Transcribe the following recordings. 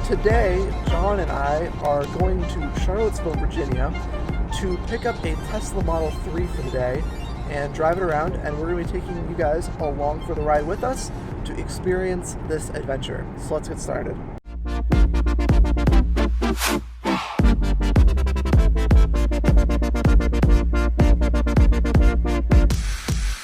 Today, John and I are going to Charlottesville, Virginia to pick up a Tesla Model 3 for the day and drive it around, and we're going to be taking you guys along for the ride with us to experience this adventure. So let's get started.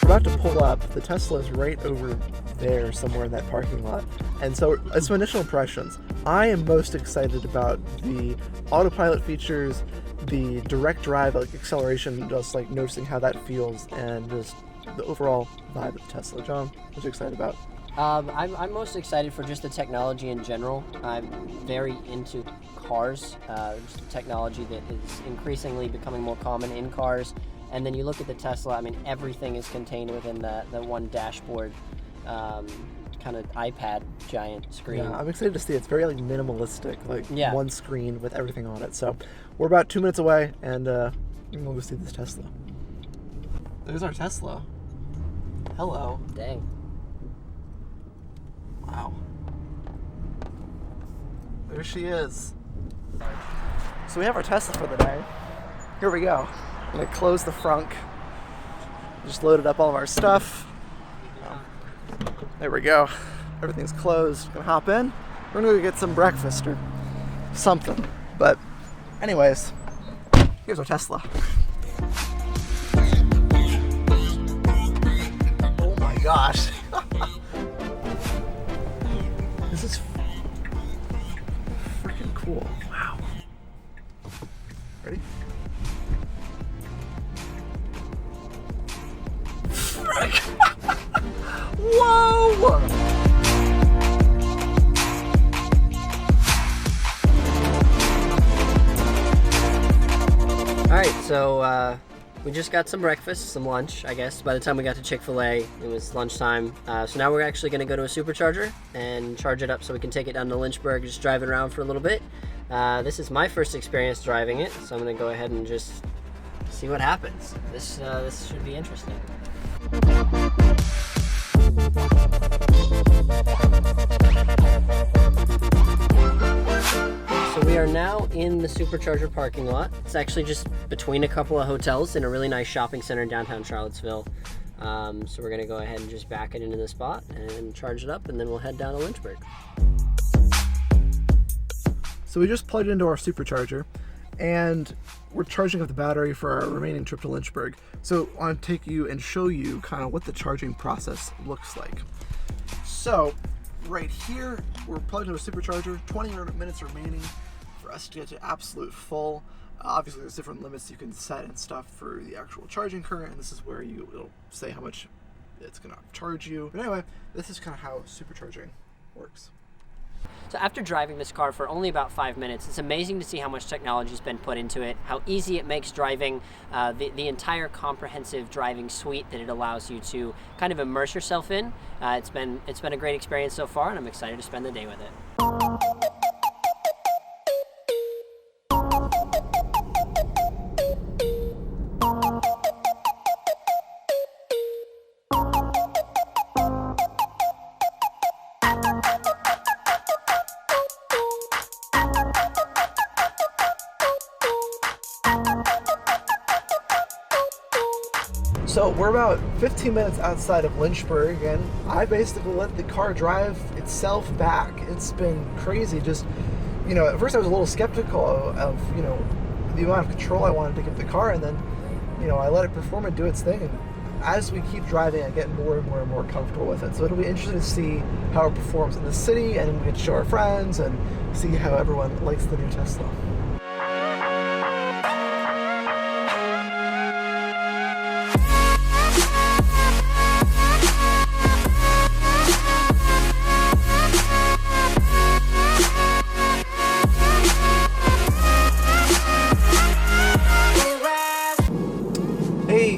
We're about to pull up. The Tesla is right over there somewhere in that parking lot. And so some initial impressions. I am most excited about the autopilot features, the direct drive, like acceleration, just like noticing how that feels, and just the overall vibe of the Tesla. John, what are you excited about? I'm most excited for just the technology in general. I'm very into cars, just the technology that is increasingly becoming more common in cars. And then you look at the Tesla, I mean, everything is contained within the one dashboard, kind of iPad giant screen. Yeah, I'm excited to see it. It's very like minimalistic, like Yeah. one screen with everything on it. So we're about 2 minutes away, and we'll go see this Tesla. There's our Tesla. Hello. Dang. Wow. There she is. So we have our Tesla for the day. Here we go. I'm gonna close the frunk. Just loaded up all of our stuff. There we go. Everything's closed. Gonna hop in. We're gonna go get some breakfast or something. But anyways, here's our Tesla. Oh my gosh. This is freaking cool. Wow. Ready? Whoa! All right, so we just got some breakfast, some lunch, I guess. By the time we got to Chick-fil-A, it was lunchtime. So now we're actually going to go to a supercharger and charge it up so we can take it down to Lynchburg, just drive it around for a little bit. This is my first experience driving it, so I'm going to go ahead and just see what happens. This should be interesting. So we are now in the supercharger parking lot. It's actually just between a couple of hotels in a really nice shopping center in downtown Charlottesville. So we're gonna go ahead and just back it into the spot and charge it up, and then we'll head down to Lynchburg. So we just plugged into our supercharger, and we're charging up the battery for our remaining trip to Lynchburg. So I want to take you and show you kind of what the charging process looks like. So right here, we're plugged into a supercharger, 20 minutes remaining for us to get to absolute full. Obviously there's different limits you can set and stuff for the actual charging current, and this is where it'll say how much it's gonna charge you. But anyway, this is kind of how supercharging works. So after driving this car for only about 5 minutes, it's amazing to see how much technology has been put into it, how easy it makes driving, the entire comprehensive driving suite that it allows you to kind of immerse yourself in. It's been a great experience so far, and I'm excited to spend the day with it. So we're about 15 minutes outside of Lynchburg, and I basically let the car drive itself back. It's been crazy. Just, at first I was a little skeptical of, the amount of control I wanted to give the car, and then, I let it perform and do its thing. And as we keep driving, I get more and more and more comfortable with it. So it'll be interesting to see how it performs in the city, and we can show our friends and see how everyone likes the new Tesla.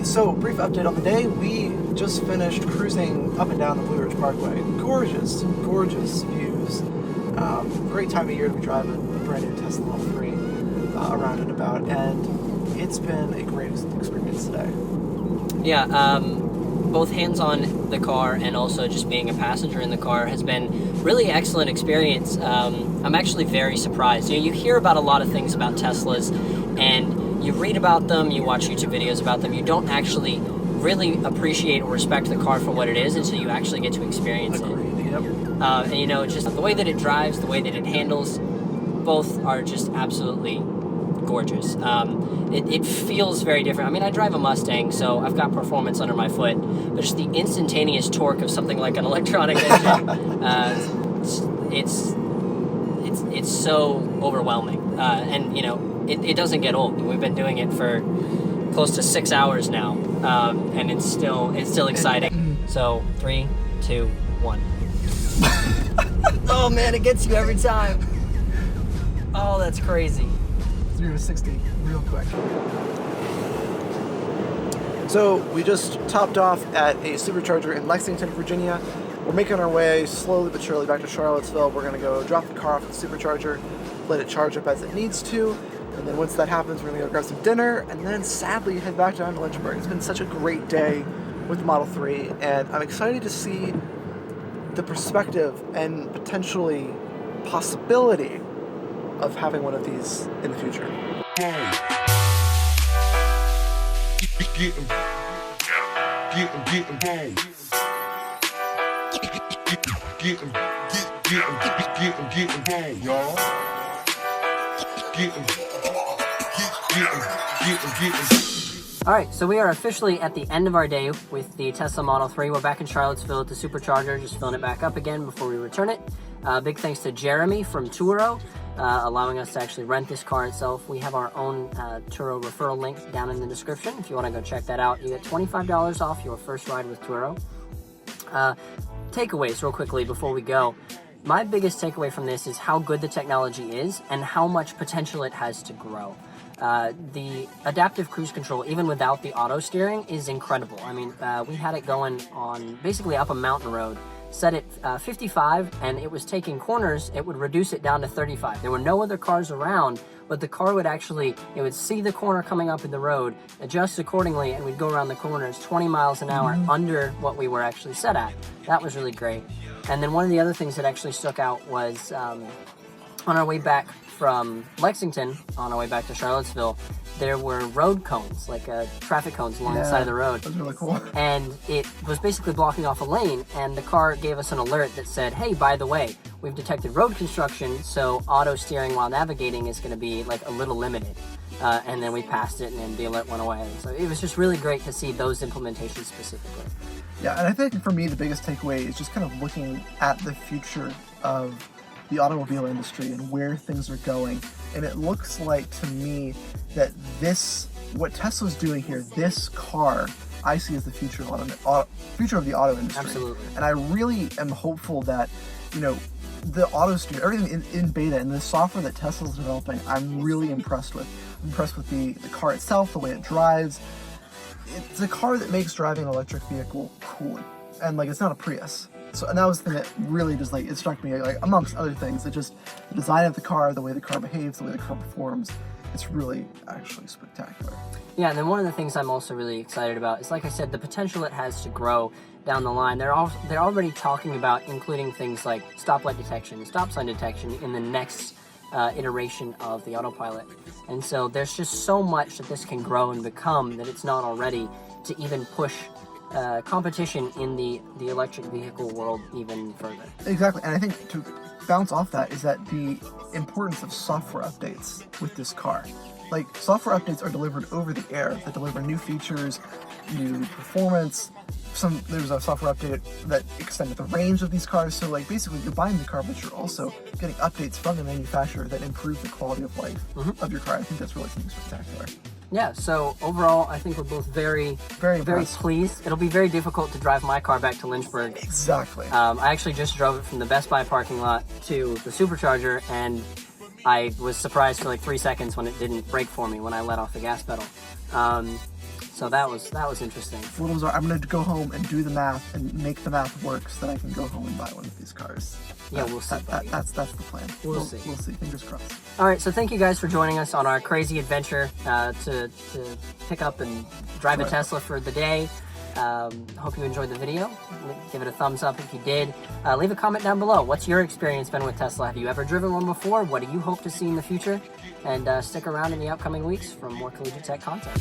So, brief update on the day. We just finished cruising up and down the Blue Ridge Parkway. Gorgeous, gorgeous views. Great time of year to be driving a brand new Tesla Model 3 around and about, and it's been a great experience today. Yeah, both hands-on the car and also just being a passenger in the car has been Really excellent experience. I'm actually very surprised. You hear about a lot of things about Teslas, and you read about them, you watch YouTube videos about them. You don't actually really appreciate or respect the car for what it is until you actually get to experience it. Yep. And just the way that it drives, the way that it handles, both are just absolutely gorgeous. It feels very different. I mean, I drive a Mustang, so I've got performance under my foot, but just the instantaneous torque of something like an electronic engine, it's so overwhelming. And it doesn't get old. We've been doing it for close to 6 hours now, and it's still exciting. So 3, 2, 1. Oh man, it gets you every time. Oh, that's crazy. 0 to 60 real quick. So we just topped off at a supercharger in Lexington, Virginia. We're making our way slowly but surely back to Charlottesville. We're going to go drop the car off at the supercharger, let it charge up as it needs to, and then once that happens, we're going to go grab some dinner, and then sadly head back down to Lynchburg. It's been such a great day with the Model 3, and I'm excited to see the perspective and potentially possibility of having one of these in the future. Get 'em. Get 'em, boom. Get 'em, boom, y'all. Get 'em. Get 'em. All right, so we are officially at the end of our day with the Tesla Model 3. We're back in Charlottesville at the supercharger, just filling it back up again before we return it. Big thanks to Jeremy from TURO, allowing us to actually rent this car itself. We have our own TURO referral link down in the description. If you want to go check that out, you get $25 off your first ride with TURO. Takeaways real quickly before we go. My biggest takeaway from this is how good the technology is and how much potential it has to grow. The adaptive cruise control, even without the auto steering, is incredible. I mean, we had it going on basically up a mountain road, set it 55, and it was taking corners. It would reduce it down to 35. There were no other cars around, but the car would it would see the corner coming up in the road, adjust accordingly, and we'd go around the corners 20 miles an hour under what we were actually set at. That was really great. And then one of the other things that actually stuck out was on our way back from Lexington, on our way back to Charlottesville, there were road cones, like traffic cones along the side of the road. That was really cool. And it was basically blocking off a lane, and the car gave us an alert that said, hey, by the way, we've detected road construction, so auto steering while navigating is going to be like a little limited. And then we passed it, and then the alert went away. So it was just really great to see those implementations specifically. Yeah, and I think for me the biggest takeaway is just kind of looking at the future of the automobile industry and where things are going. And it looks like to me that what Tesla's doing here, this car, I see as the future of the auto industry. Absolutely. And I really am hopeful that, the auto steer, everything in beta and the software that Tesla's developing, I'm really impressed with. I'm impressed with the car itself, the way it drives. It's a car that makes driving an electric vehicle cool. And it's not a Prius. So, and that was the thing that really just it struck me, amongst other things, it just, the design of the car, the way the car behaves, the way the car performs, it's really actually spectacular. Yeah, and then one of the things I'm also really excited about is, like I said, the potential it has to grow down the line. They're already talking about including things like stoplight detection and stop sign detection in the next iteration of the autopilot. And so there's just so much that this can grow and become that it's not already, to even push competition in the electric vehicle world even further. Exactly, and I think to bounce off that is that the importance of software updates with this car. Software updates are delivered over the air that deliver new features, new performance. There's a software update that extended the range of these cars. So basically you're buying the car, but you're also getting updates from the manufacturer that improve the quality of life of your car. I think that's really something spectacular. Yeah, so overall, I think we're both very pleased. It'll be very difficult to drive my car back to Lynchburg. Exactly. I actually just drove it from the Best Buy parking lot to the supercharger, and I was surprised for 3 seconds when it didn't brake for me when I let off the gas pedal. So that was interesting. I'm going to go home and do the math and make the math work so that I can go home and buy one of these cars. Yeah, we'll see. That's the plan. We'll see. We'll see. Fingers crossed. All right, so thank you guys for joining us on our crazy adventure to pick up and drive a Tesla for the day. Hope you enjoyed the video. Give it a thumbs up if you did. Leave a comment down below. What's your experience been with Tesla? Have you ever driven one before? What do you hope to see in the future? And stick around in the upcoming weeks for more collegiate tech content.